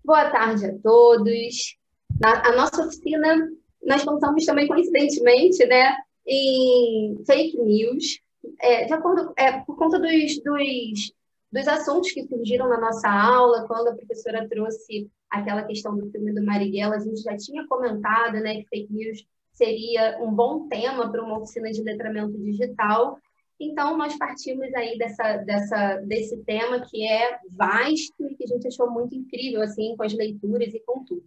Boa tarde a todos. A nossa oficina, nós pensamos também, coincidentemente, né, em fake news, de acordo, por conta dos assuntos que surgiram na nossa aula, quando a professora trouxe aquela questão do filme do Marighella, a gente já tinha comentado, né, que fake news seria um bom tema para uma oficina de letramento digital. Então, nós partimos aí desse tema que é vasto e que a gente achou muito incrível, assim, com as leituras e com tudo.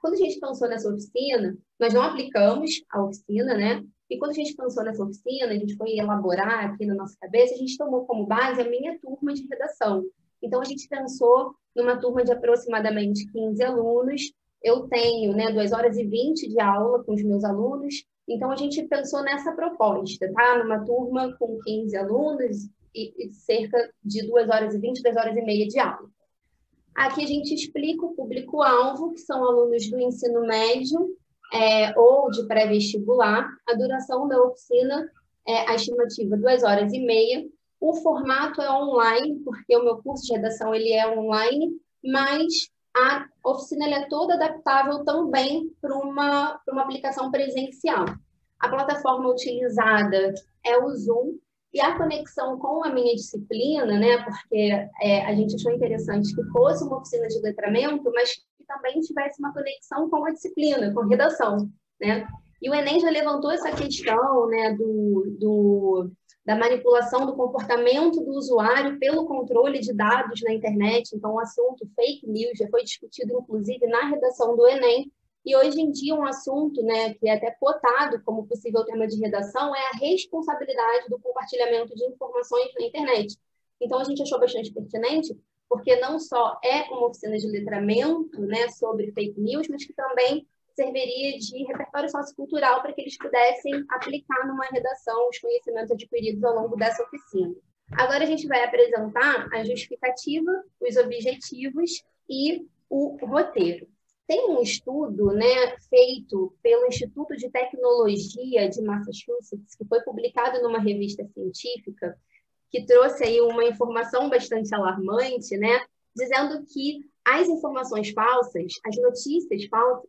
Quando a gente pensou nessa oficina, nós não aplicamos a oficina, né? E quando a gente pensou nessa oficina, a gente foi elaborar aqui na nossa cabeça, a gente tomou como base a minha turma de redação. Então, a gente pensou numa turma de aproximadamente 15 alunos. Eu tenho, né, 2 horas e 20 de aula com os meus alunos. Então, a gente pensou nessa proposta, tá? Numa turma com 15 alunos e cerca de 2 horas e 20, 2 horas e meia de aula. Aqui a gente explica o público-alvo, que são alunos do ensino médio ou de pré-vestibular. A duração da oficina a estimativa 2 horas e meia. O formato é online, porque o meu curso de redação ele é online, mas a oficina é toda adaptável também para uma aplicação presencial. A plataforma utilizada é o Zoom, e a conexão com a minha disciplina, né, porque a gente achou interessante que fosse uma oficina de letramento, mas que também tivesse uma conexão com a disciplina, com a redação, né? E o Enem já levantou essa questão, né, da manipulação do comportamento do usuário pelo controle de dados na internet. Então, o assunto fake news já foi discutido, inclusive, na redação do Enem. E hoje em dia um assunto, né, que é até cotado como possível tema de redação é a responsabilidade do compartilhamento de informações na internet. Então a gente achou bastante pertinente, porque não só é uma oficina de letramento, né, sobre fake news, mas que também serviria de repertório sociocultural para que eles pudessem aplicar numa redação os conhecimentos adquiridos ao longo dessa oficina. Agora a gente vai apresentar a justificativa, os objetivos e o roteiro. Tem um estudo, né, feito pelo Instituto de Tecnologia de Massachusetts, que foi publicado numa revista científica, que trouxe aí uma informação bastante alarmante, né, dizendo que as informações falsas, as notícias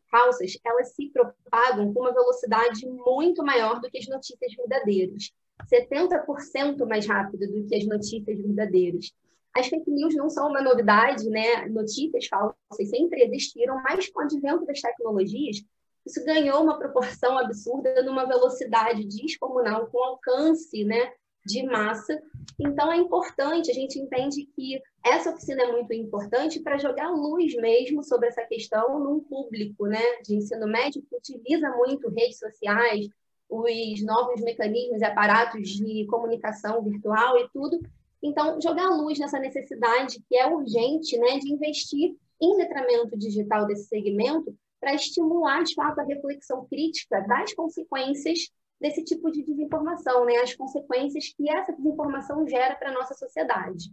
falsas, elas se propagam com uma velocidade muito maior do que as notícias verdadeiras. 70% mais rápido do que as notícias verdadeiras. As fake news não são uma novidade, né? Notícias falsas sempre existiram, mas com o advento das tecnologias, isso ganhou uma proporção absurda numa velocidade descomunal, com alcance, né, de massa. Então, é importante, a gente entende que essa oficina é muito importante para jogar luz mesmo sobre essa questão num público, né, de ensino médio que utiliza muito redes sociais, os novos mecanismos e aparatos de comunicação virtual e tudo. Então, jogar luz nessa necessidade que é urgente, né, de investir em letramento digital desse segmento para estimular, de fato, a reflexão crítica das consequências desse tipo de desinformação, né, as consequências que essa desinformação gera para a nossa sociedade.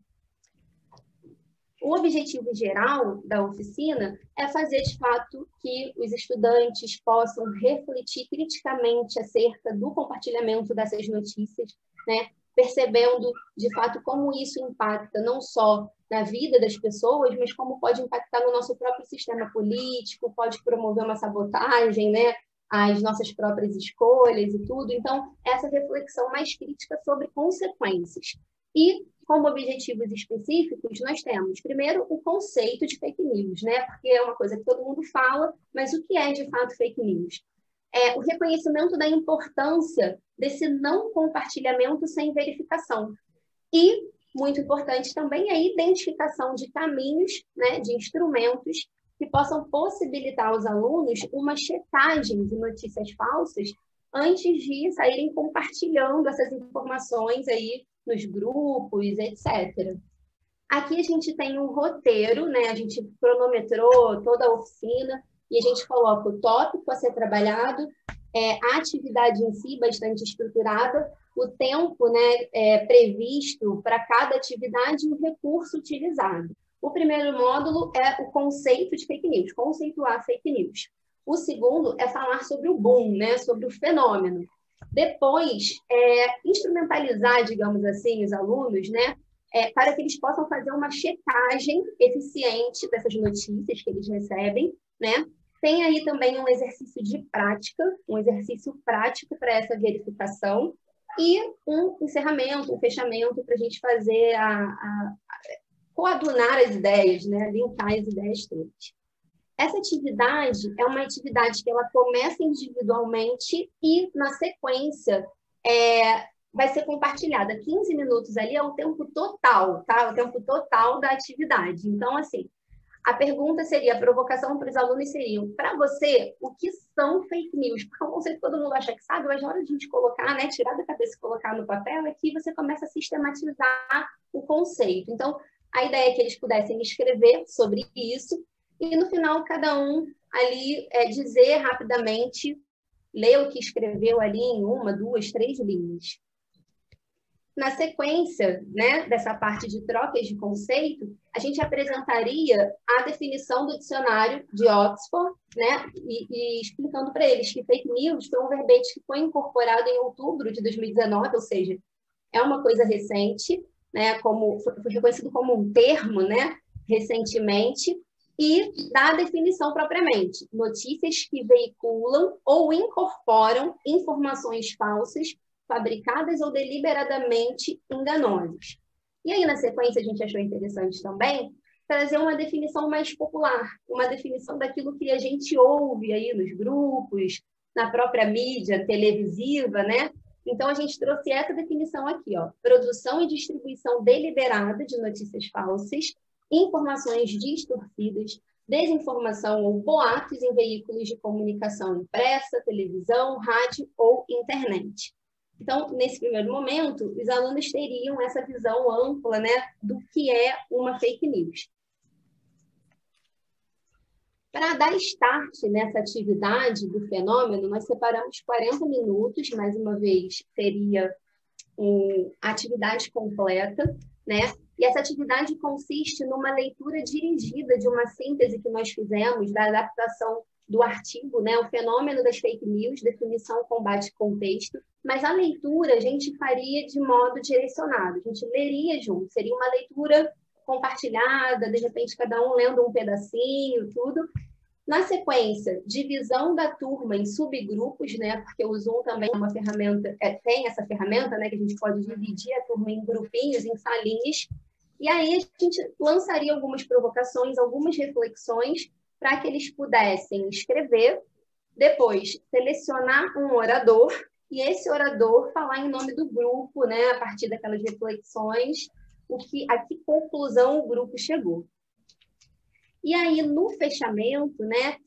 O objetivo geral da oficina é fazer, de fato, que os estudantes possam refletir criticamente acerca do compartilhamento dessas notícias, né, percebendo, de fato, como isso impacta não só na vida das pessoas, mas como pode impactar no nosso próprio sistema político, pode promover uma sabotagem, né, às nossas próprias escolhas e tudo. Então, essa reflexão mais crítica sobre consequências. E, como objetivos específicos, nós temos, primeiro, o conceito de fake news, né? Porque é uma coisa que todo mundo fala, mas o que é, de fato, fake news? O reconhecimento da importância desse não compartilhamento sem verificação. E, muito importante também, a identificação de caminhos, né, de instrumentos que possam possibilitar aos alunos uma checagem de notícias falsas antes de saírem compartilhando essas informações aí nos grupos, etc. Aqui a gente tem um roteiro, né? A gente cronometrou toda a oficina e a gente coloca o tópico a ser trabalhado, a atividade em si bastante estruturada, o tempo, né, previsto para cada atividade e o recurso utilizado. O primeiro módulo é o conceito de fake news, conceituar fake news. O segundo é falar sobre o boom, né, sobre o fenômeno. Depois, instrumentalizar, digamos assim, os alunos, né, para que eles possam fazer uma checagem eficiente dessas notícias que eles recebem, né? Tem aí também um exercício de prática, um exercício prático para essa verificação e um encerramento, um fechamento para a gente fazer coadunar as ideias, né? Linkar as ideias todas. Essa atividade é uma atividade que ela começa individualmente e, na sequência, vai ser compartilhada. 15 minutos ali é o tempo total, tá? O tempo total da atividade. Então, assim, a pergunta seria, a provocação para os alunos seria, para você, o que são fake news? Porque é um conceito que todo mundo acha que sabe, mas na hora de a gente colocar, né, tirar da cabeça e colocar no papel, é que você começa a sistematizar o conceito. Então, a ideia é que eles pudessem escrever sobre isso e, no final, cada um ali dizer rapidamente, ler o que escreveu ali em 1, 2, 3 linhas. Na sequência, né, dessa parte de trocas de conceito, a gente apresentaria a definição do dicionário de Oxford, né, e explicando para eles que fake news foi um verbete que foi incorporado em outubro de 2019, ou seja, é uma coisa recente, né, foi reconhecido como um termo, né, recentemente, e da definição propriamente, notícias que veiculam ou incorporam informações falsas, fabricadas ou deliberadamente enganosas. E aí, na sequência, a gente achou interessante também trazer uma definição mais popular, uma definição daquilo que a gente ouve aí nos grupos, na própria mídia televisiva, né? Então, a gente trouxe essa definição aqui, ó, produção e distribuição deliberada de notícias falsas, informações distorcidas, desinformação ou boatos em veículos de comunicação impressa, televisão, rádio ou internet. Então, nesse primeiro momento, os alunos teriam essa visão ampla, né, do que é uma fake news. Para dar start nessa atividade do fenômeno, nós separamos 40 minutos, mais uma vez, seria a atividade completa, né? E essa atividade consiste numa leitura dirigida de uma síntese que nós fizemos da adaptação do artigo, né? O fenômeno das fake news, definição, combate e contexto, mas a leitura a gente faria de modo direcionado, a gente leria junto, seria uma leitura compartilhada, de repente cada um lendo um pedacinho, tudo. Na sequência, divisão da turma em subgrupos, né? Porque o Zoom também é uma ferramenta, tem essa ferramenta, né? Que a gente pode dividir a turma em grupinhos, em salinhas. E aí a gente lançaria algumas provocações, algumas reflexões para que eles pudessem escrever, depois selecionar um orador e esse orador falar em nome do grupo, né? A partir daquelas reflexões, a que conclusão o grupo chegou. E aí, no fechamento, né,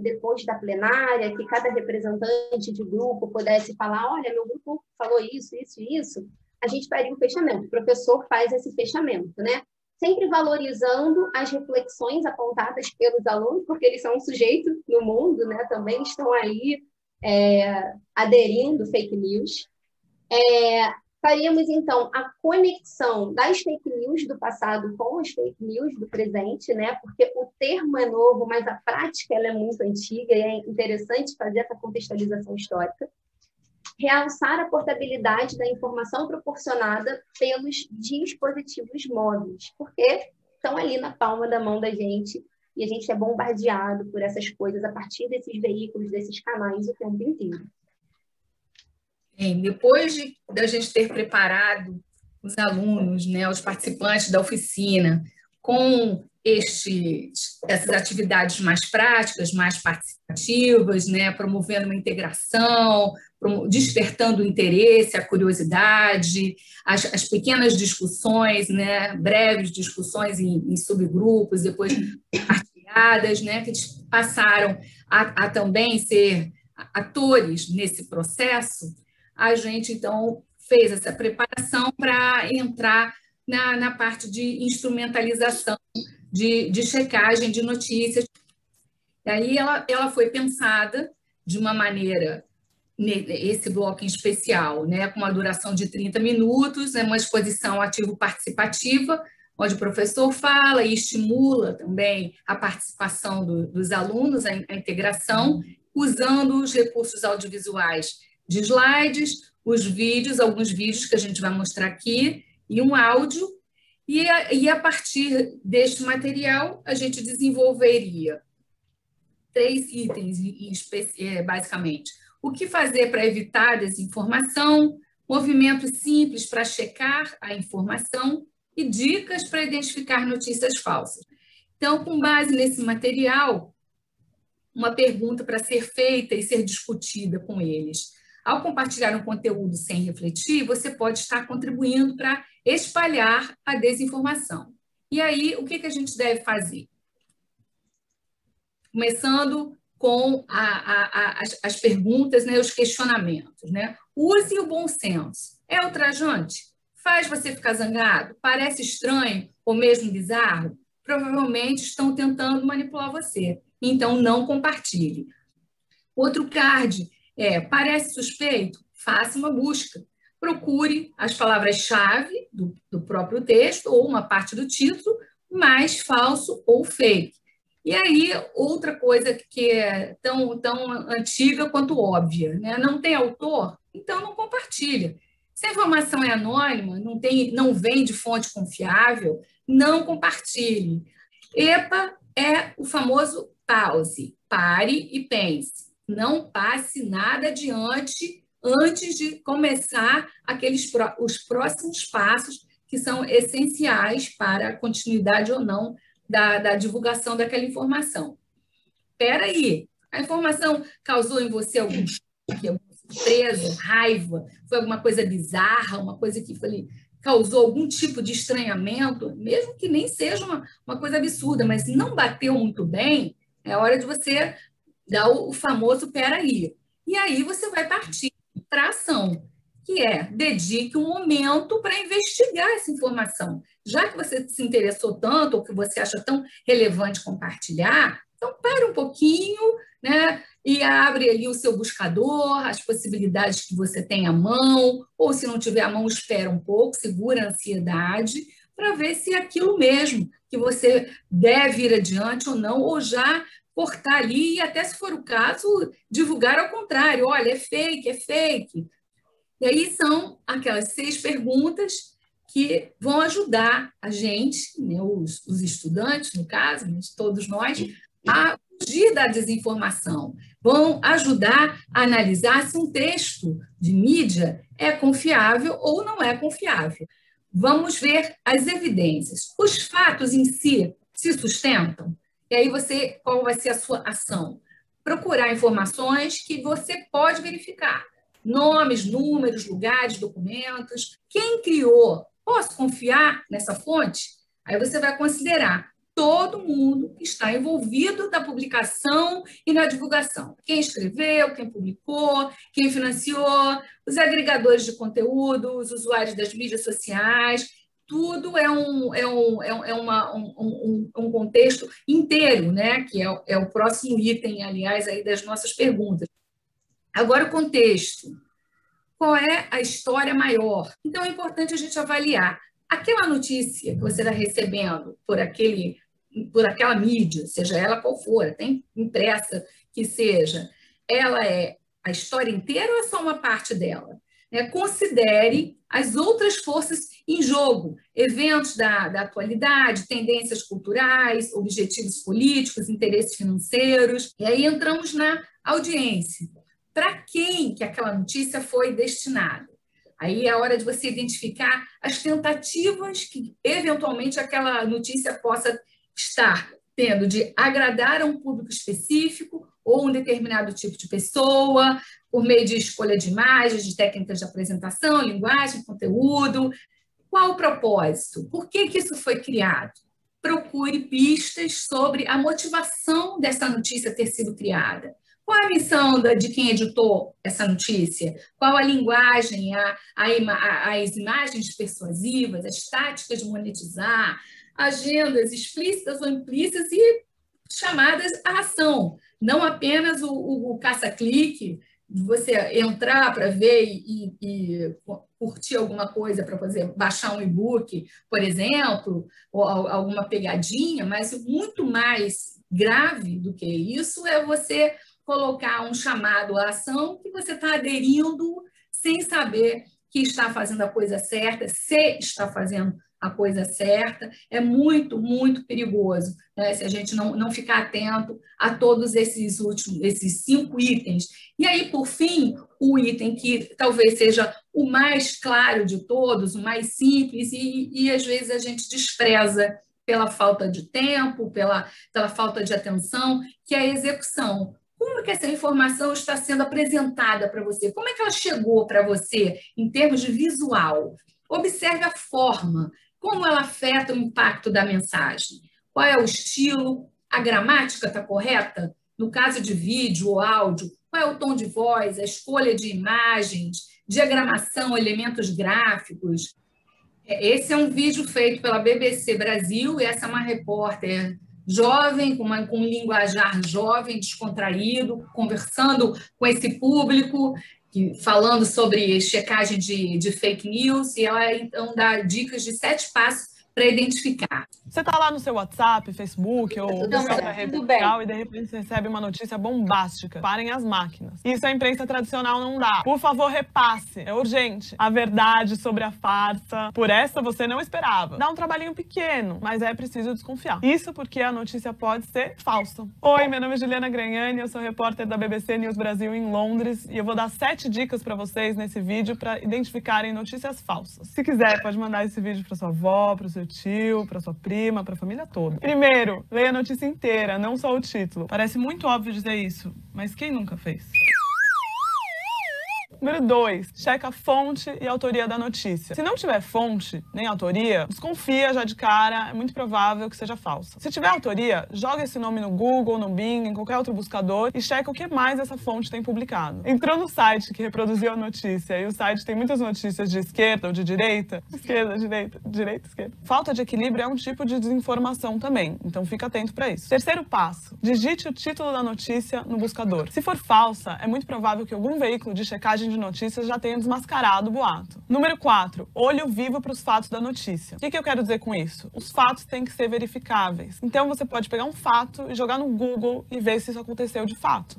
depois da plenária, que cada representante de grupo pudesse falar, olha, meu grupo falou isso, isso e isso, a gente faria o fechamento. O professor faz esse fechamento, né? Sempre valorizando as reflexões apontadas pelos alunos, porque eles são um sujeito no mundo, né? Também estão aí aderindo fake news. Faríamos, então, a conexão das fake news do passado com as fake news do presente, né? Porque o termo é novo, mas a prática ela é muito antiga e é interessante fazer essa contextualização histórica. Realçar a portabilidade da informação proporcionada pelos dispositivos móveis, porque estão ali na palma da mão da gente e a gente é bombardeado por essas coisas a partir desses veículos, desses canais o tempo inteiro. Depois da gente ter preparado os alunos, né, os participantes da oficina, com essas atividades mais práticas, mais participativas, né, promovendo uma integração, despertando o interesse, a curiosidade, as pequenas discussões, né, breves discussões em subgrupos, depois partilhadas, né, que eles passaram a também ser atores nesse processo. A gente, então, fez essa preparação para entrar na parte de instrumentalização, de checagem de notícias. E aí ela foi pensada de uma maneira, esse bloco em especial, né, com uma duração de 30 minutos, uma exposição ativo-participativa, onde o professor fala e estimula também a participação dos alunos, a integração, usando os recursos audiovisuais de slides, os vídeos, alguns vídeos que a gente vai mostrar aqui, e um áudio, E a partir deste material, a gente desenvolveria 3 itens, basicamente. O que fazer para evitar a desinformação, movimentos simples para checar a informação e dicas para identificar notícias falsas. Então, com base nesse material, uma pergunta para ser feita e ser discutida com eles. Ao compartilhar um conteúdo sem refletir, você pode estar contribuindo para espalhar a desinformação. E aí, o que a gente deve fazer? Começando com as perguntas, né, os questionamentos. Né? Use o bom senso. É ultrajante? Faz você ficar zangado? Parece estranho ou mesmo bizarro? Provavelmente estão tentando manipular você. Então, não compartilhe. Outro card parece suspeito? Faça uma busca. Procure as palavras-chave do próprio texto ou uma parte do título, mais falso ou fake. E aí, outra coisa que é tão antiga quanto óbvia, né? Não tem autor? Então não compartilha. Se a informação é anônima, não vem de fonte confiável, não compartilhe. EPA é o famoso pause, pare e pense. Não passe nada adiante antes de começar os próximos passos que são essenciais para a continuidade ou não da divulgação daquela informação. Espera aí, a informação causou em você algum choque, alguma surpresa, raiva, foi alguma coisa bizarra, uma coisa que causou algum tipo de estranhamento, mesmo que nem seja uma coisa absurda, mas não bateu muito bem, é hora de você dar o famoso peraí. E aí você vai partir para a ação, que dedique um momento para investigar essa informação. Já que você se interessou tanto, ou que você acha tão relevante compartilhar, então para um pouquinho, né, e abre ali o seu buscador, as possibilidades que você tem à mão, ou se não tiver à mão, espera um pouco, segura a ansiedade, para ver se é aquilo mesmo que você deve ir adiante ou não, ou já cortar ali e até, se for o caso, divulgar ao contrário. Olha, é fake, é fake. E aí são aquelas 6 perguntas que vão ajudar a gente, né, os estudantes, no caso, mas todos nós, a fugir da desinformação. Vão ajudar a analisar se um texto de mídia é confiável ou não é confiável. Vamos ver as evidências. Os fatos em si se sustentam? E aí qual vai ser a sua ação? Procurar informações que você pode verificar. Nomes, números, lugares, documentos. Quem criou? Posso confiar nessa fonte? Aí você vai considerar todo mundo que está envolvido na publicação e na divulgação. Quem escreveu, quem publicou, quem financiou, os agregadores de conteúdo, os usuários das mídias sociais. Tudo é um contexto inteiro, né? Que é o próximo item, aliás, aí das nossas perguntas. Agora, o contexto. Qual é a história maior? Então, é importante a gente avaliar. Aquela notícia que você está recebendo por aquela mídia, seja ela qual for, até impressa que seja, ela é a história inteira ou é só uma parte dela? Considere as outras forças em jogo, eventos da atualidade, tendências culturais, objetivos políticos, interesses financeiros. E aí entramos na audiência. Para quem que aquela notícia foi destinada? Aí é hora de você identificar as tentativas que, eventualmente, aquela notícia possa estar tendo de agradar a um público específico ou um determinado tipo de pessoa, por meio de escolha de imagens, de técnicas de apresentação, linguagem, conteúdo. Qual o propósito? Por que isso foi criado? Procure pistas sobre a motivação dessa notícia ter sido criada. Qual a missão de quem editou essa notícia? Qual a linguagem, as imagens persuasivas, as táticas de monetizar, agendas explícitas ou implícitas e chamadas à ação? Não apenas o caça-clique, de você entrar para ver e curtir alguma coisa para fazer, baixar um e-book, por exemplo, ou alguma pegadinha, mas muito mais grave do que isso é você colocar um chamado à ação que você está aderindo sem saber que está fazendo a coisa certa, se está fazendo a coisa certa. É muito, muito perigoso, né, se a gente não ficar atento a todos esses 5 itens. E aí, por fim, o item que talvez seja o mais claro de todos, o mais simples, e às vezes a gente despreza pela falta de tempo, pela falta de atenção, que é a execução. Como é que essa informação está sendo apresentada para você? Como é que ela chegou para você em termos de visual? Observe a forma, como ela afeta o impacto da mensagem. Qual é o estilo? A gramática está correta? No caso de vídeo ou áudio, qual é o tom de voz, a escolha de imagens, diagramação, elementos gráficos? Esse é um vídeo feito pela BBC Brasil, e essa é uma repórter jovem, com um linguajar jovem, descontraído, conversando com esse público, falando sobre checagem de fake news, e ela então dá dicas de 7 passos para identificar. Você está lá no seu WhatsApp, Facebook ou qualquer rede social e de repente você recebe uma notícia bombástica. Parem as máquinas. Isso a imprensa tradicional não dá. Por favor, repasse. É urgente. A verdade sobre a farsa. Por essa você não esperava. Dá um trabalhinho pequeno, mas é preciso desconfiar. Isso porque a notícia pode ser falsa. Oi, meu nome é Juliana Gragnani, eu sou repórter da BBC News Brasil em Londres e eu vou dar 7 dicas para vocês nesse vídeo para identificarem notícias falsas. Se quiser, pode mandar esse vídeo para sua avó, para o seu tio, para sua prima, para a família toda. Primeiro, leia a notícia inteira, não só o título. Parece muito óbvio dizer isso, mas quem nunca fez? Número 2, checa a fonte e a autoria da notícia. Se não tiver fonte, nem autoria, desconfia já de cara, é muito provável que seja falsa. Se tiver autoria, joga esse nome no Google, no Bing, em qualquer outro buscador e checa o que mais essa fonte tem publicado. Entrou no site que reproduziu a notícia e o site tem muitas notícias de esquerda ou de direita. Esquerda, direita, direita, esquerda. Falta de equilíbrio é um tipo de desinformação também, então fica atento para isso. Terceiro passo, digite o título da notícia no buscador. Se for falsa, é muito provável que algum veículo de checagem de notícias já tenha desmascarado o boato. Número 4, olho vivo para os fatos da notícia. O que eu quero dizer com isso? Os fatos têm que ser verificáveis. Então você pode pegar um fato e jogar no Google e ver se isso aconteceu de fato.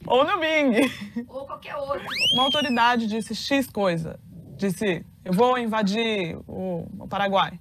Ou no Bing. Ou qualquer outro. Uma autoridade disse X coisa. Disse, eu vou invadir o Paraguai.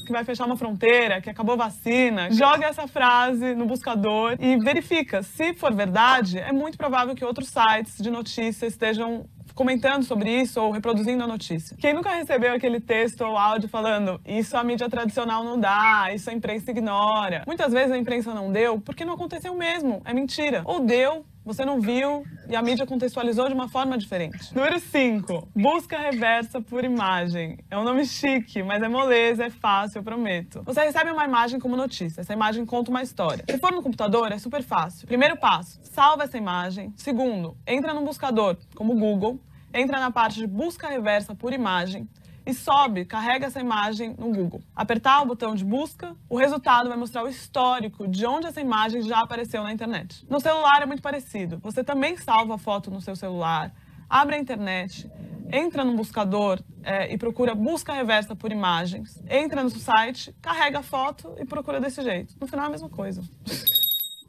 Que vai fechar uma fronteira, que acabou a vacina. Joga essa frase no buscador e verifica. Se for verdade, é muito provável que outros sites de notícias estejam comentando sobre isso ou reproduzindo a notícia. Quem nunca recebeu aquele texto ou áudio falando isso a mídia tradicional não dá, isso a imprensa ignora? Muitas vezes a imprensa não deu porque não aconteceu mesmo, é mentira. Ou deu, você não viu e a mídia contextualizou de uma forma diferente. Número 5. Busca reversa por imagem. É um nome chique, mas é moleza, é fácil, eu prometo. Você recebe uma imagem como notícia. Essa imagem conta uma história. Se for no computador, é super fácil. Primeiro passo, salva essa imagem. Segundo, entra num buscador, como o Google, entra na parte de busca reversa por imagem e carrega essa imagem no Google. Apertar o botão de busca, o resultado vai mostrar o histórico de onde essa imagem já apareceu na internet. No celular é muito parecido. Você também salva a foto no seu celular, abre a internet, entra no buscador e procura busca reversa por imagens, entra no site, carrega a foto e procura desse jeito. No final é a mesma coisa.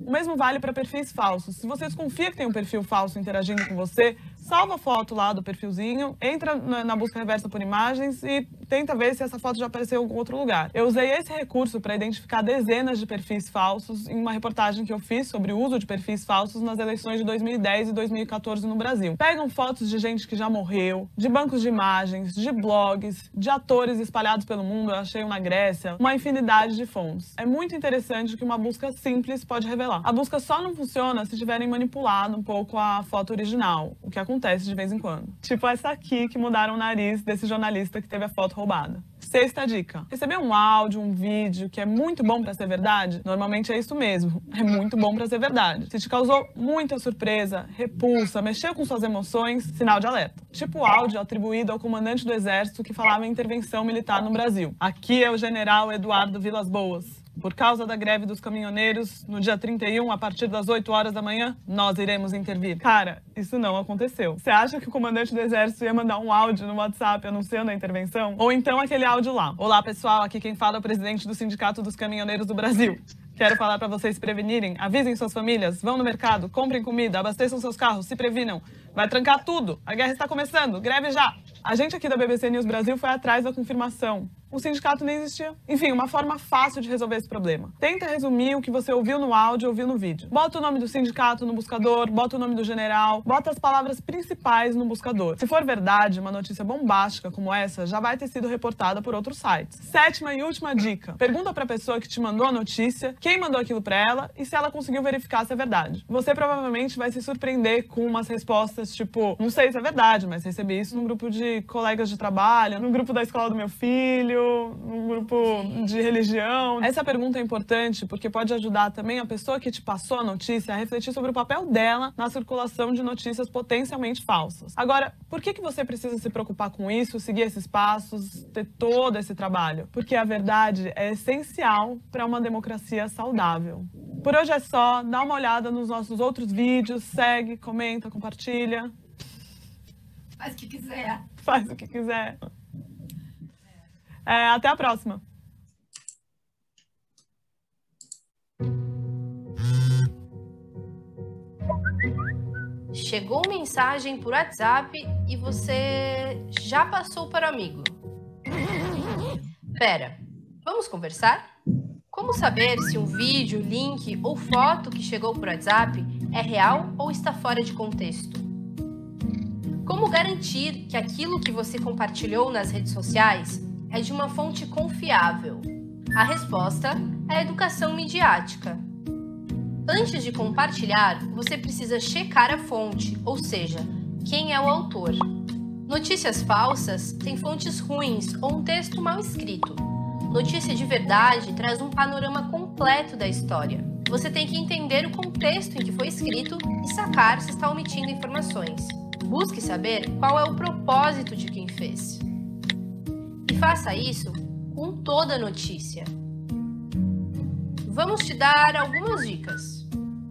O mesmo vale para perfis falsos. Se você desconfia que tem um perfil falso interagindo com você, salva a foto lá do perfilzinho, entra na busca reversa por imagens e tenta ver se essa foto já apareceu em algum outro lugar. Eu usei esse recurso para identificar dezenas de perfis falsos em uma reportagem que eu fiz sobre o uso de perfis falsos nas eleições de 2010 e 2014 no Brasil. Pegam fotos de gente que já morreu, de bancos de imagens, de blogs, de atores espalhados pelo mundo, eu achei um na Grécia, uma infinidade de fontes. É muito interessante o que uma busca simples pode revelar. A busca só não funciona se tiverem manipulado um pouco a foto original, o que acontece de vez em quando. Tipo essa aqui que mudaram o nariz desse jornalista que teve a foto roubada. Sexta dica. Receber um áudio, um vídeo que é muito bom para ser verdade, normalmente é isso mesmo. É muito bom para ser verdade. Se te causou muita surpresa, repulsa, mexeu com suas emoções, sinal de alerta. Tipo o áudio atribuído ao comandante do exército que falava em intervenção militar no Brasil. Aqui é o general Eduardo Vilas Boas. Por causa da greve dos caminhoneiros, no dia 31, a partir das 8 horas da manhã, nós iremos intervir. Cara, isso não aconteceu. Você acha que o comandante do exército ia mandar um áudio no WhatsApp anunciando a intervenção? Ou então aquele áudio lá. Olá, pessoal, aqui quem fala é o presidente do Sindicato dos Caminhoneiros do Brasil. Quero falar para vocês se prevenirem. Avisem suas famílias, vão no mercado, comprem comida, abasteçam seus carros, se previnam. Vai trancar tudo. A guerra está começando. Greve já. A gente aqui da BBC News Brasil foi atrás da confirmação. o sindicato nem existia. Enfim, uma forma fácil de resolver esse problema. Tenta resumir o que você ouviu no áudio e ouviu no vídeo. Bota o nome do sindicato no buscador, bota o nome do general, bota as palavras principais no buscador. Se for verdade, uma notícia bombástica como essa já vai ter sido reportada por outros sites. 7ª e última dica. Pergunta pra pessoa que te mandou a notícia, quem mandou aquilo pra ela e se ela conseguiu verificar se é verdade. Você provavelmente vai se surpreender com umas respostas tipo, não sei se é verdade, mas recebi isso num grupo de colegas de trabalho, num grupo da escola do meu filho, num grupo de religião. Essa pergunta é importante porque pode ajudar também a pessoa que te passou a notícia a refletir sobre o papel dela na circulação de notícias potencialmente falsas. Agora, por que você precisa se preocupar com isso, seguir esses passos, ter todo esse trabalho? Porque a verdade é essencial para uma democracia saudável. Por hoje é só, dá uma olhada nos nossos outros vídeos, segue, comenta, compartilha. Faz o que quiser. Faz o que quiser. Até a próxima. Chegou mensagem por WhatsApp e você já passou para o amigo. Pera, vamos conversar? Como saber se um vídeo, link ou foto que chegou por WhatsApp é real ou está fora de contexto? Como garantir que aquilo que você compartilhou nas redes sociais é de uma fonte confiável? A resposta é a educação midiática. Antes de compartilhar, você precisa checar a fonte, ou seja, quem é o autor. Notícias falsas têm fontes ruins ou um texto mal escrito. Notícia de verdade traz um panorama completo da história. Você tem que entender o contexto em que foi escrito e sacar se está omitindo informações. Busque saber qual é o propósito de quem fez. E faça isso com toda a notícia. Vamos te dar algumas dicas.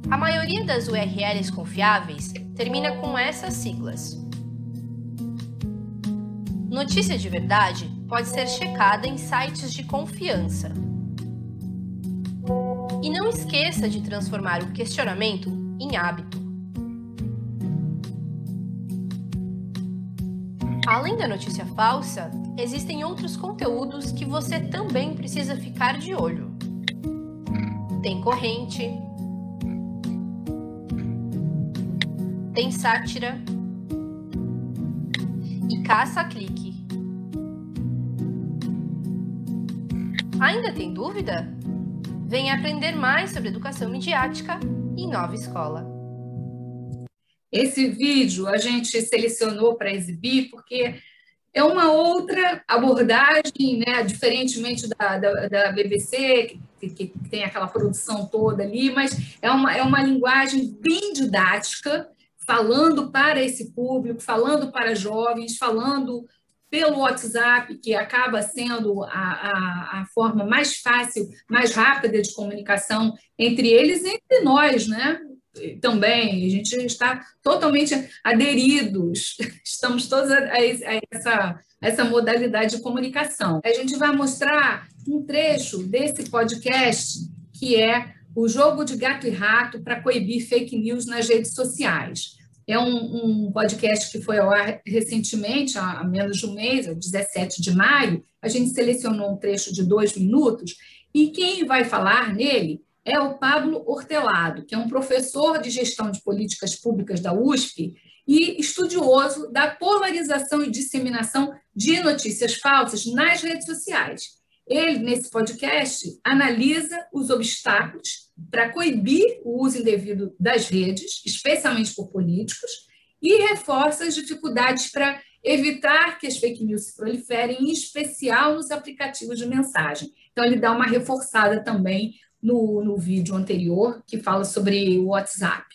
A maioria das URLs confiáveis termina com essas siglas. Notícia de verdade pode ser checada em sites de confiança. E não esqueça de transformar o questionamento em hábito. Além da notícia falsa, existem outros conteúdos que você também precisa ficar de olho. Tem corrente, tem sátira e caça-clique. Ainda tem dúvida? Venha aprender mais sobre educação midiática em Nova Escola. Esse vídeo a gente selecionou para exibir porque é uma outra abordagem, né? Diferentemente da BBC, que tem aquela produção toda ali, mas é uma linguagem bem didática, falando para esse público, falando para jovens, falando pelo WhatsApp, que acaba sendo a forma mais fácil, mais rápida de comunicação entre eles e entre nós, né? Também, a gente está totalmente aderidos, estamos todos a essa modalidade de comunicação. A gente vai mostrar um trecho desse podcast, que é o jogo de gato e rato para coibir fake news nas redes sociais. É um podcast que foi ao ar recentemente, há menos de um mês, 17 de maio. A gente selecionou um trecho de 2 minutos e quem vai falar nele é o Pablo Hortelado, que é um professor de gestão de políticas públicas da USP e estudioso da polarização e disseminação de notícias falsas nas redes sociais. Ele, nesse podcast, analisa os obstáculos para coibir o uso indevido das redes, especialmente por políticos, e reforça as dificuldades para evitar que as fake news se proliferem, em especial nos aplicativos de mensagem. Então, ele dá uma reforçada também no vídeo anterior, que fala sobre o WhatsApp.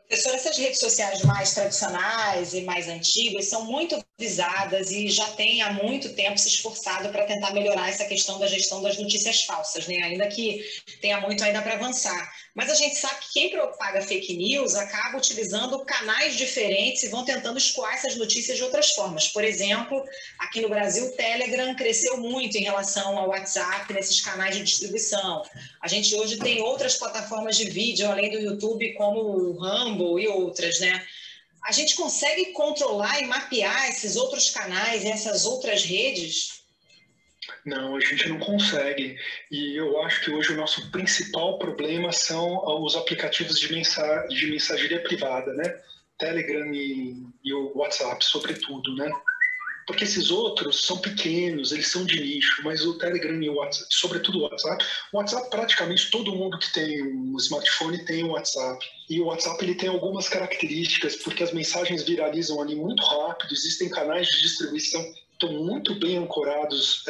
Professora, essas redes sociais mais tradicionais e mais antigas são muito visadas e já têm há muito tempo se esforçado para tentar melhorar essa questão da gestão das notícias falsas, né? Ainda que tenha muito ainda para avançar. Mas a gente sabe que quem propaga fake news acaba utilizando canais diferentes e vão tentando escoar essas notícias de outras formas. Por exemplo, aqui no Brasil, o Telegram cresceu muito em relação ao WhatsApp nesses canais de distribuição. A gente hoje tem outras plataformas de vídeo, além do YouTube, como o Rumble e outras, né? A gente consegue controlar e mapear esses outros canais, essas outras redes? Não, a gente não consegue. E eu acho que hoje o nosso principal problema são os aplicativos de mensageria privada, né? Telegram e o WhatsApp, sobretudo, né? Porque esses outros são pequenos, eles são de nicho, mas o Telegram e o WhatsApp, sobretudo o WhatsApp praticamente todo mundo que tem um smartphone tem o WhatsApp. E o WhatsApp ele tem algumas características, porque as mensagens viralizam ali muito rápido, existem canais de distribuição que estão muito bem ancorados,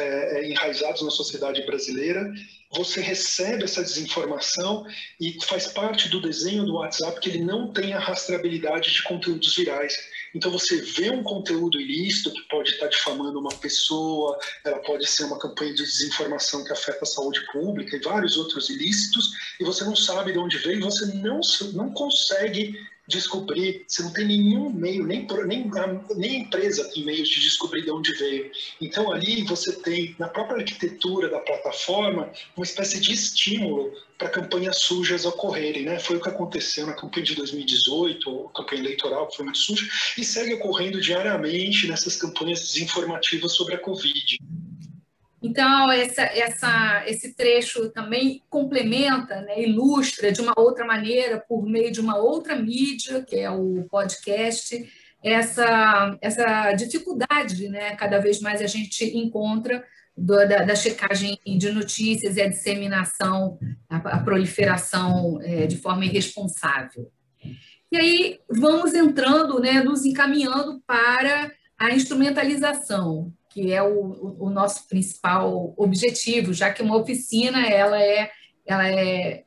enraizados na sociedade brasileira. Você recebe essa desinformação e faz parte do desenho do WhatsApp que ele não tem a rastreabilidade de conteúdos virais. Então você vê um conteúdo ilícito que pode estar difamando uma pessoa, ela pode ser uma campanha de desinformação que afeta a saúde pública e vários outros ilícitos, e você não sabe de onde veio, e você não consegue descobrir, você não tem nenhum meio, nem a empresa tem meios de descobrir de onde veio. Então ali você tem, na própria arquitetura da plataforma, uma espécie de estímulo para campanhas sujas ocorrerem, né? Foi o que aconteceu na campanha de 2018, a campanha eleitoral, que foi muito suja, e segue ocorrendo diariamente nessas campanhas desinformativas sobre a Covid. Então, esse trecho também complementa, né, ilustra de uma outra maneira, por meio de uma outra mídia, que é o podcast, essa dificuldade, né, cada vez mais a gente encontra da checagem de notícias e a disseminação, a proliferação de forma irresponsável. E aí vamos entrando, né, nos encaminhando para a instrumentalização, que é o nosso principal objetivo, já que uma oficina ela é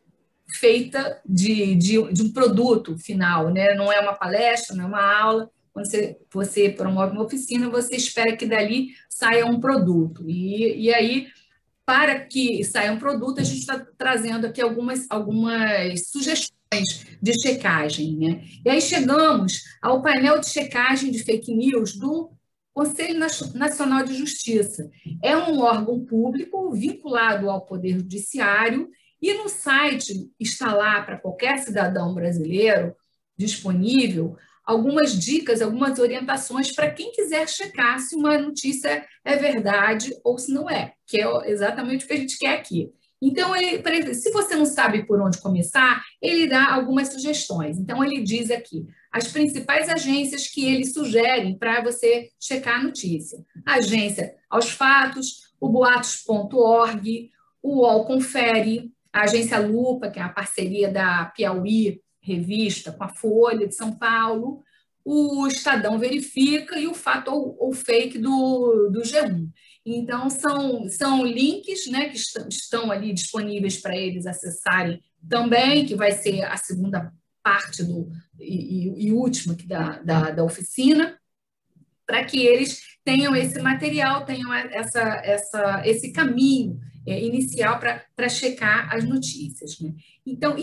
feita de um produto final, né? Não é uma palestra, não é uma aula. Quando você promove uma oficina, você espera que dali saia um produto. E aí, para que saia um produto, a gente está trazendo aqui algumas sugestões de checagem, né? E aí chegamos ao painel de checagem de fake news do Conselho Nacional de Justiça. É um órgão público vinculado ao Poder Judiciário e no site está lá para qualquer cidadão brasileiro disponível algumas dicas, algumas orientações para quem quiser checar se uma notícia é verdade ou se não é, que é exatamente o que a gente quer aqui. Então, se você não sabe por onde começar, ele dá algumas sugestões. Então, ele diz aqui as principais agências que ele sugere para você checar a notícia. A agência Aos Fatos, o boatos.org, o UOL Confere, a agência Lupa, que é a parceria da Piauí Revista com a Folha de São Paulo, o Estadão Verifica e o Fato ou Fake do G1. Então, são links, né, que estão ali disponíveis para eles acessarem também, que vai ser a segunda parte e última aqui da oficina, para que eles tenham esse material, tenham esse caminho inicial para checar as notícias, né? Então,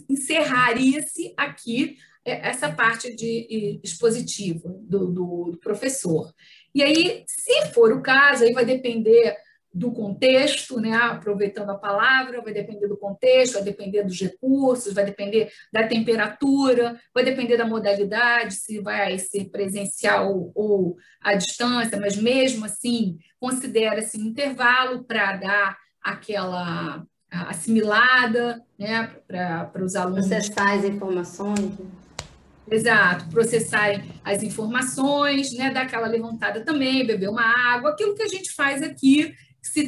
encerraria-se aqui essa parte de expositiva do professor. E aí, se for o caso, aí vai depender do contexto, né? Aproveitando a palavra, vai depender do contexto, vai depender dos recursos, vai depender da temperatura, vai depender da modalidade, se vai ser presencial ou à distância, mas mesmo assim, considera-se um intervalo para dar aquela assimilada, né? Para os alunos... Processar as informações. Exato, processarem as informações, né, dar aquela levantada também, beber uma água, aquilo que a gente faz aqui,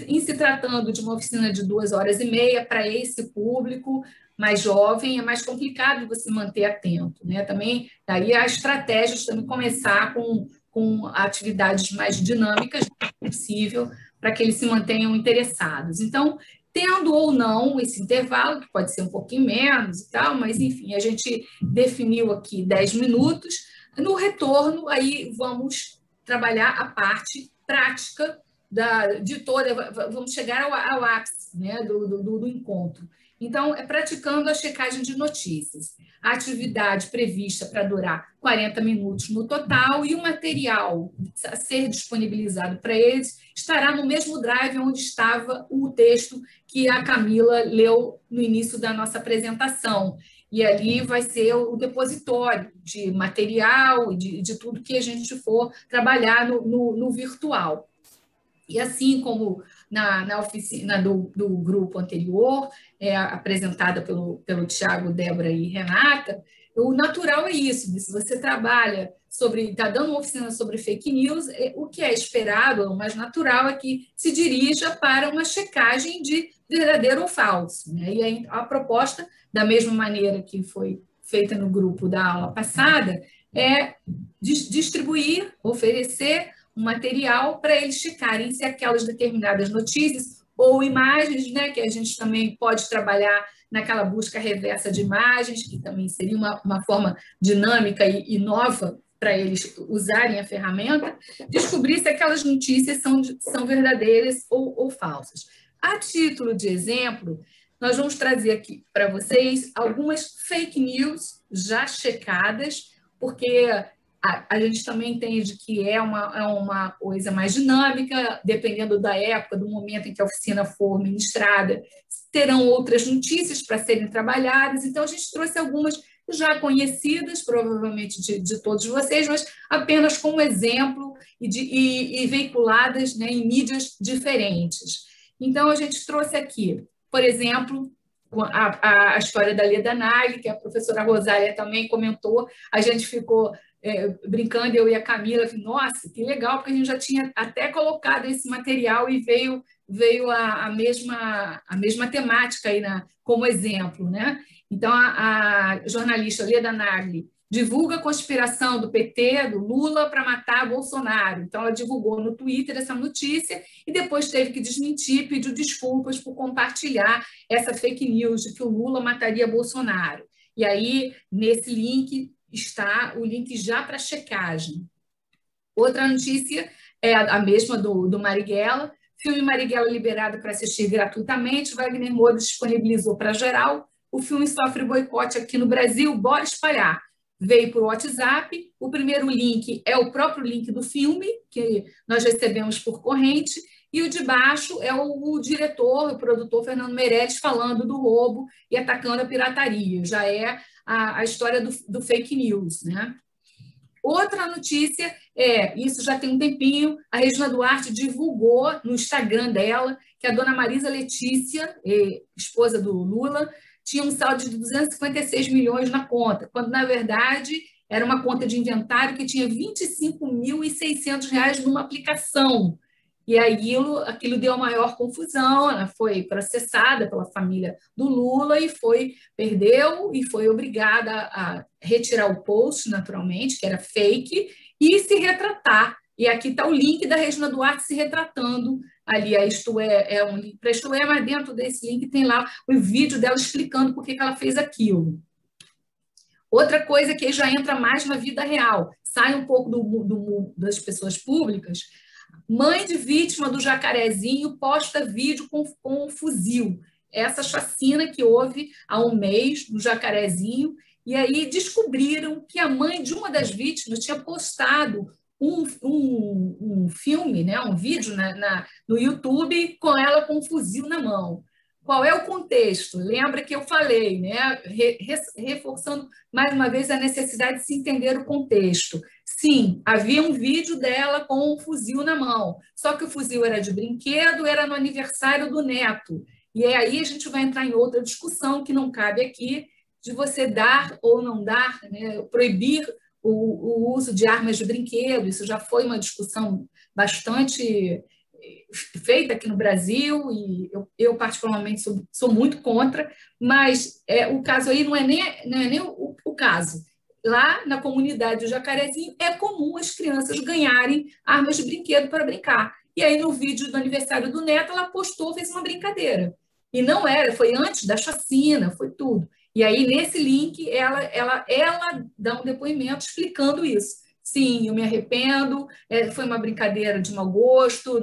em se tratando de uma oficina de 2h30, para esse público mais jovem, é mais complicado você manter atento, né? Também, daí a estratégia de também começar com atividades mais dinâmicas, possível, para que eles se mantenham interessados. Então, tendo ou não esse intervalo, que pode ser um pouquinho menos e tal, mas, enfim, a gente definiu aqui 10 minutos. No retorno, aí vamos trabalhar a parte prática de toda, vamos chegar ao ápice, né, do encontro. Então, é praticando a checagem de notícias. A atividade prevista para durar 40 minutos no total e o material a ser disponibilizado para eles estará no mesmo drive onde estava o texto que a Camila leu no início da nossa apresentação. E ali vai ser o depositório de material, de tudo que a gente for trabalhar no virtual. E assim como na oficina do grupo anterior, apresentada pelo Tiago, Débora e Renata, o natural é isso, se você trabalha está dando uma oficina sobre fake news, o que é esperado, o mais natural é que se dirija para uma checagem de verdadeiro ou falso, né? E aí, a proposta, da mesma maneira que foi feita no grupo da aula passada, é distribuir, oferecer um material para eles checarem se aquelas determinadas notícias ou imagens, né, que a gente também pode trabalhar naquela busca reversa de imagens, que também seria uma forma dinâmica e nova para eles usarem a ferramenta, descobrir se aquelas notícias são verdadeiras ou falsas. A título de exemplo, nós vamos trazer aqui para vocês algumas fake news já checadas, porque a gente também entende que é uma coisa mais dinâmica, dependendo da época, do momento em que a oficina for ministrada, terão outras notícias para serem trabalhadas, então a gente trouxe algumas já conhecidas, provavelmente de todos vocês, mas apenas como exemplo e veiculadas, né, em mídias diferentes. Então, a gente trouxe aqui, por exemplo, a história da Leda Nagli, que a professora Rosália também comentou, a gente ficou brincando, eu e a Camila, nossa, que legal, porque a gente já tinha até colocado esse material e veio a mesma temática aí como exemplo, né? Então, a jornalista Leda Nagli divulga a conspiração do PT, do Lula, para matar Bolsonaro. Então, ela divulgou no Twitter essa notícia e depois teve que desmentir, pediu desculpas por compartilhar essa fake news de que o Lula mataria Bolsonaro. E aí, nesse link, está o link já para checagem. Outra notícia é a mesma do Marighella. Filme Marighella liberado para assistir gratuitamente. Wagner Moura disponibilizou para geral. O filme sofre boicote aqui no Brasil. Bora espalhar. Veio por WhatsApp. O primeiro link é o próprio link do filme, que nós recebemos por corrente. E o de baixo é o diretor, o produtor Fernando Meirelles, falando do roubo e atacando a pirataria. Já é a história do fake news, né? Outra notícia isso já tem um tempinho, a Regina Duarte divulgou no Instagram dela que a dona Marisa Letícia, esposa do Lula, tinha um saldo de 256 milhões na conta, quando, na verdade, era uma conta de inventário que tinha R$ 25.600 numa aplicação. E aquilo deu a maior confusão, ela foi processada pela família do Lula perdeu e foi obrigada a retirar o post, naturalmente, que era fake, e se retratar. E aqui está o link da Regina Duarte se retratando ali, Isto É um link para Isto É, mas dentro desse link tem lá o vídeo dela explicando por que ela fez aquilo. Outra coisa que já entra mais na vida real, sai um pouco das pessoas públicas. Mãe de vítima do Jacarezinho posta vídeo com um fuzil. Essa chacina que houve há um mês no Jacarezinho, e aí descobriram que a mãe de uma das vítimas tinha postado um filme, né, um vídeo no YouTube com ela com um fuzil na mão. Qual é o contexto? Lembra que eu falei, né, reforçando mais uma vez a necessidade de se entender o contexto. Sim, havia um vídeo dela com um fuzil na mão, só que o fuzil era de brinquedo, era no aniversário do neto. E aí a gente vai entrar em outra discussão que não cabe aqui, de você dar ou não dar, né, proibir o uso de armas de brinquedo. Isso já foi uma discussão bastante feita aqui no Brasil, e eu particularmente sou muito contra, mas o caso aí não é nem o caso. Lá na comunidade do Jacarezinho é comum as crianças ganharem armas de brinquedo para brincar. E aí no vídeo do aniversário do neto ela postou, fez uma brincadeira. E não era, foi antes da chacina, foi tudo. E aí nesse link ela dá um depoimento explicando isso. Sim, eu me arrependo, foi uma brincadeira de mau gosto,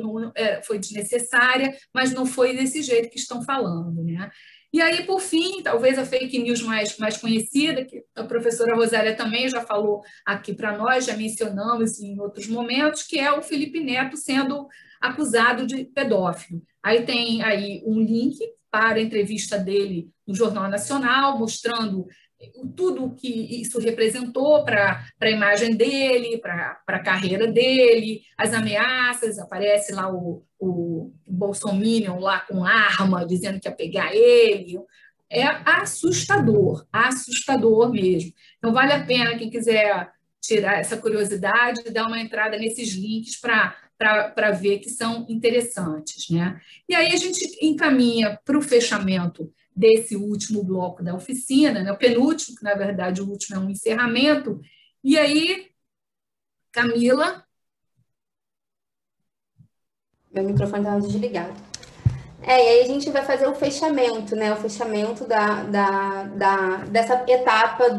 foi desnecessária, mas não foi desse jeito que estão falando, né? E aí, por fim, talvez a fake news mais conhecida, que a professora Rosália também já falou aqui para nós, já mencionamos em outros momentos, que é o Felipe Neto sendo acusado de pedófilo. Aí tem aí um link para a entrevista dele no Jornal Nacional, mostrando tudo o que isso representou para a imagem dele, para a carreira dele, as ameaças, aparece lá o bolsominion lá com arma, dizendo que ia pegar ele. É assustador mesmo. Então, vale a pena quem quiser tirar essa curiosidade e dar uma entrada nesses links para ver que são interessantes, né? E aí a gente encaminha para o fechamento desse último bloco da oficina, né? O penúltimo, que na verdade o último é um encerramento. E aí, Camila? Meu microfone estava desligado. E aí a gente vai fazer o fechamento, né? O fechamento dessa etapa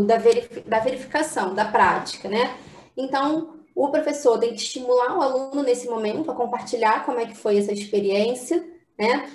da verificação, da prática, né? Então, o professor tem que estimular o aluno nesse momento a compartilhar como é que foi essa experiência, né?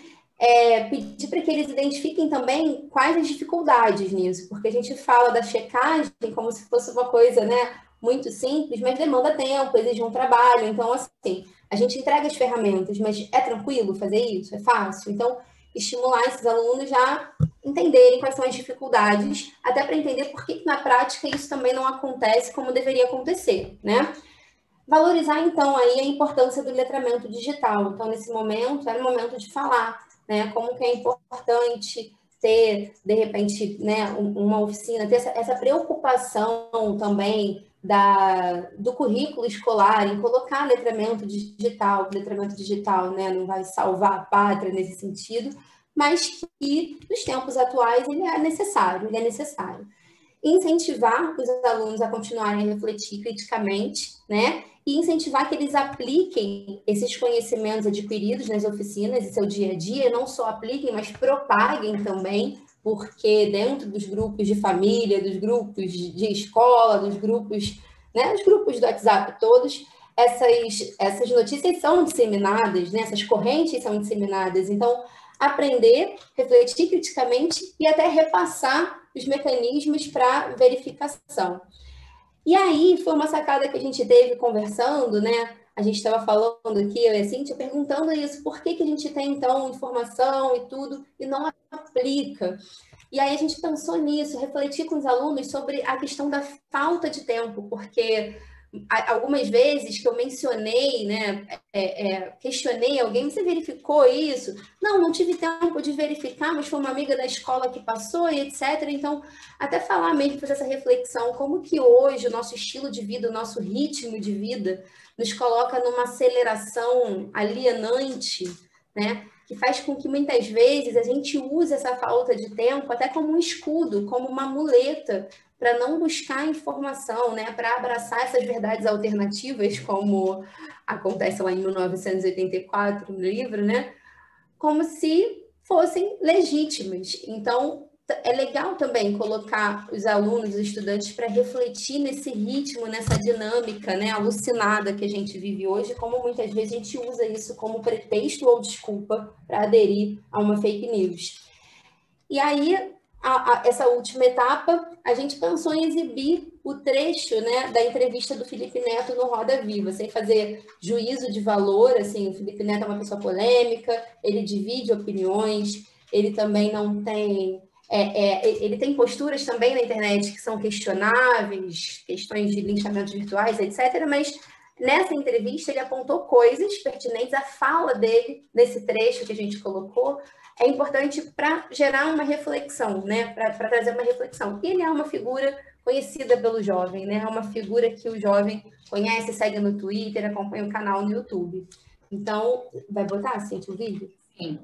Pedir para que eles identifiquem também quais as dificuldades nisso, porque a gente fala da checagem como se fosse uma coisa, né, muito simples, mas demanda tempo, exige um trabalho. Então, assim, a gente entrega as ferramentas, mas é tranquilo fazer isso? É fácil? Então, estimular esses alunos a entenderem quais são as dificuldades, até para entender por que na prática isso também não acontece como deveria acontecer, né? Valorizar, então, aí a importância do letramento digital. Então, nesse momento, era o momento de falar, né, como que é importante ter, de repente, né, uma oficina, ter essa preocupação também do currículo escolar em colocar letramento digital, né, não vai salvar a pátria nesse sentido, mas que nos tempos atuais ele é necessário. Incentivar os alunos a continuarem a refletir criticamente, né, e incentivar que eles apliquem esses conhecimentos adquiridos nas oficinas em seu dia a dia, não só apliquem, mas propaguem também, porque dentro dos grupos de família, dos grupos de escola, dos grupos, né, os grupos do WhatsApp todos, essas notícias são disseminadas, né, essas correntes são disseminadas. Então, aprender, refletir criticamente e até repassar os mecanismos para verificação. E aí, foi uma sacada que a gente teve conversando, né? A gente estava falando aqui, eu e a Cíntia, perguntando isso, por que a gente tem, então, informação e tudo, e não aplica? E aí a gente pensou nisso, refletir com os alunos sobre a questão da falta de tempo, porque algumas vezes que eu mencionei, né, questionei alguém, você verificou isso? Não tive tempo de verificar, mas foi uma amiga da escola que passou e etc. Então, até falar mesmo, fazer essa reflexão, como que hoje o nosso estilo de vida, o nosso ritmo de vida nos coloca numa aceleração alienante, né, que faz com que muitas vezes a gente use essa falta de tempo até como um escudo, como uma muleta, para não buscar informação, né, para abraçar essas verdades alternativas, como acontece lá em 1984 no livro, né, como se fossem legítimas. Então, é legal também colocar os alunos, os estudantes, para refletir nesse ritmo, nessa dinâmica, né, alucinada que a gente vive hoje, como muitas vezes a gente usa isso como pretexto ou desculpa para aderir a uma fake news. E aí, essa última etapa, a gente pensou em exibir o trecho, né, da entrevista do Felipe Neto no Roda Viva, sem fazer juízo de valor. Assim, o Felipe Neto é uma pessoa polêmica, ele divide opiniões, ele também não tem... ele tem posturas também na internet que são questionáveis, questões de linchamentos virtuais, etc., mas nessa entrevista ele apontou coisas pertinentes à fala dele, nesse trecho que a gente colocou, é importante para gerar uma reflexão, né? Para trazer uma reflexão. E ele é uma figura conhecida pelo jovem, né? É uma figura que o jovem conhece, segue no Twitter, acompanha o canal no YouTube. Então, vai botar, Cíntia, o vídeo? Sim.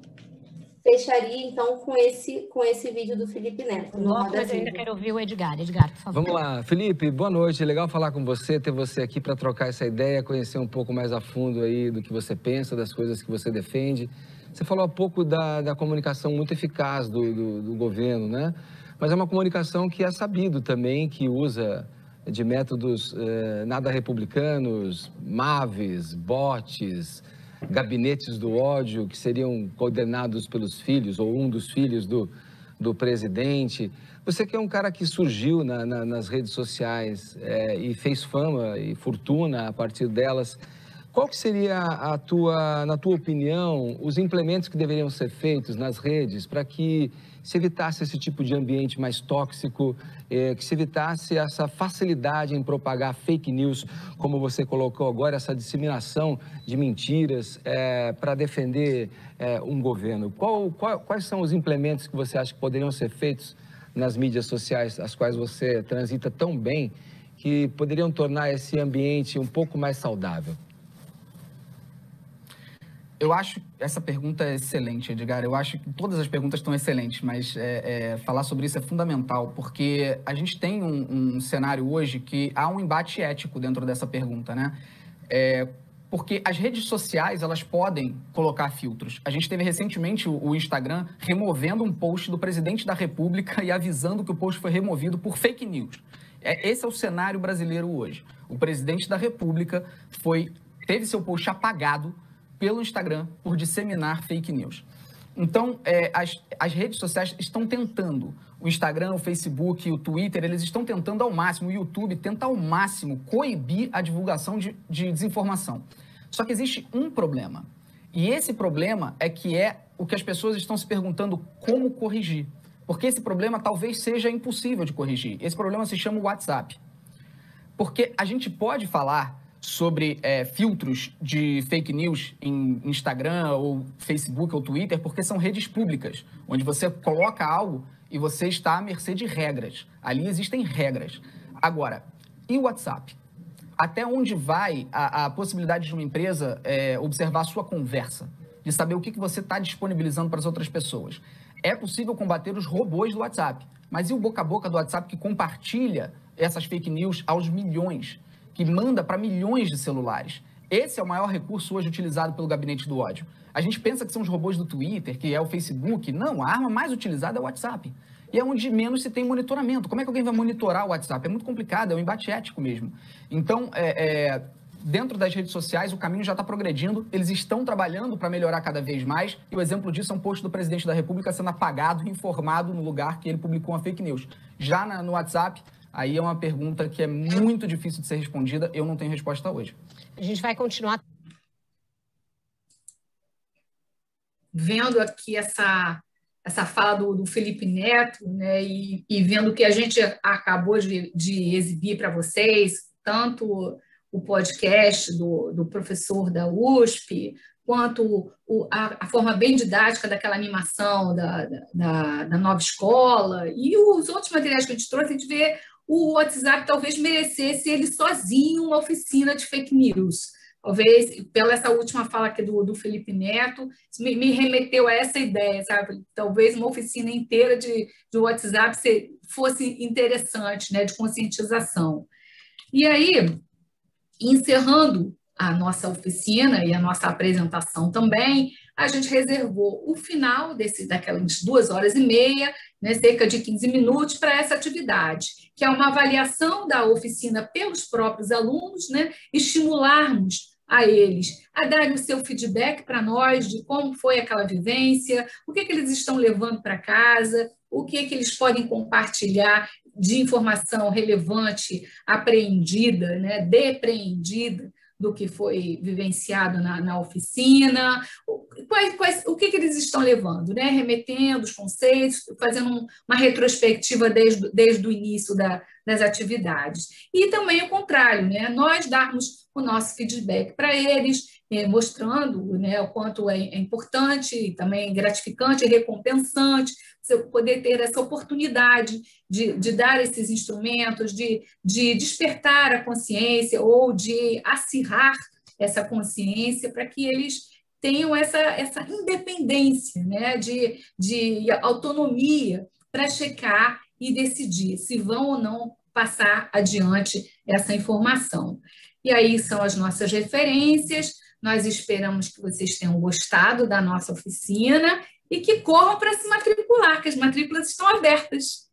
Fecharia, então, com esse vídeo do Felipe Neto. Mas eu ainda quero ouvir o Edgar. Edgar, por favor. Vamos lá. Felipe, boa noite. Legal falar com você, ter você aqui para trocar essa ideia, conhecer um pouco mais a fundo aí do que você pensa, das coisas que você defende. Você falou há pouco da comunicação muito eficaz do governo, né? Mas é uma comunicação que é sabido também, que usa de métodos nada republicanos, MAVs, bots, gabinetes do ódio, que seriam coordenados pelos filhos, ou um dos filhos do presidente. Você que é um cara que surgiu nas redes sociais e fez fama e fortuna a partir delas, Qual que seria na tua opinião, os implementos que deveriam ser feitos nas redes para que se evitasse esse tipo de ambiente mais tóxico, que se evitasse essa facilidade em propagar fake news, como você colocou agora, essa disseminação de mentiras para defender um governo? Quais são os implementos que você acha que poderiam ser feitos nas mídias sociais, as quais você transita tão bem, que poderiam tornar esse ambiente um pouco mais saudável? Eu acho que essa pergunta é excelente, Edgar. Eu acho que todas as perguntas estão excelentes, mas falar sobre isso é fundamental, porque a gente tem um cenário hoje que há um embate ético dentro dessa pergunta, né? Porque as redes sociais, elas podem colocar filtros. A gente teve recentemente o Instagram removendo um post do presidente da República e avisando que o post foi removido por fake news. Esse é o cenário brasileiro hoje. O presidente da República teve seu post apagado pelo Instagram por disseminar fake news. Então, as redes sociais estão tentando, o Instagram, o Facebook, o Twitter, eles estão tentando ao máximo, o YouTube tenta ao máximo coibir a divulgação de desinformação. Só que existe um problema, e esse problema é o que as pessoas estão se perguntando como corrigir, porque esse problema talvez seja impossível de corrigir. Esse problema se chama WhatsApp, porque a gente pode falar sobre filtros de fake news em Instagram, ou Facebook, ou Twitter, porque são redes públicas, onde você coloca algo e você está à mercê de regras. Ali existem regras. Agora, e o WhatsApp? Até onde vai a possibilidade de uma empresa observar a sua conversa, de saber o que você está disponibilizando para as outras pessoas? É possível combater os robôs do WhatsApp, mas e o boca a boca do WhatsApp que compartilha essas fake news aos milhões, que manda para milhões de celulares? Esse é o maior recurso hoje utilizado pelo gabinete do ódio. A gente pensa que são os robôs do Twitter, que é o Facebook. Não, a arma mais utilizada é o WhatsApp. E é onde menos se tem monitoramento. Como é que alguém vai monitorar o WhatsApp? É muito complicado, é um embate ético mesmo. Então, dentro das redes sociais, o caminho já está progredindo, eles estão trabalhando para melhorar cada vez mais, e o exemplo disso é um post do presidente da República sendo apagado e informado no lugar que ele publicou uma fake news. Já no WhatsApp, aí é uma pergunta que é muito difícil de ser respondida, eu não tenho resposta hoje. A gente vai continuar vendo aqui essa fala do Felipe Neto, né, e vendo que a gente acabou de exibir para vocês, tanto o podcast do professor da USP, quanto a forma bem didática daquela animação da nova escola, e os outros materiais que a gente trouxe, a gente vê o WhatsApp talvez merecesse ele sozinho uma oficina de fake news. Talvez, pela essa última fala aqui do Felipe Neto, me remeteu a essa ideia, sabe? Talvez uma oficina inteira de WhatsApp fosse interessante, né, de conscientização. E aí, encerrando a nossa oficina e a nossa apresentação também, a gente reservou o final daquelas 2h30, né, cerca de 15 minutos, para essa atividade, que é uma avaliação da oficina pelos próprios alunos, né, estimularmos a eles a darem o seu feedback para nós de como foi aquela vivência, o que eles estão levando para casa, o que eles podem compartilhar de informação relevante, apreendida, né, depreendida do que foi vivenciado na oficina, o que eles estão levando, né? Remetendo os conceitos, fazendo uma retrospectiva desde o início das atividades. E também o contrário, né? Nós darmos o nosso feedback para eles, mostrando, né, o quanto é importante, também gratificante e recompensante, você poder ter essa oportunidade de dar esses instrumentos, de despertar a consciência ou de acirrar essa consciência para que eles tenham essa independência, né, de autonomia para checar e decidir se vão ou não passar adiante essa informação. E aí são as nossas referências. Nós esperamos que vocês tenham gostado da nossa oficina e que corram para se matricular, que as matrículas estão abertas.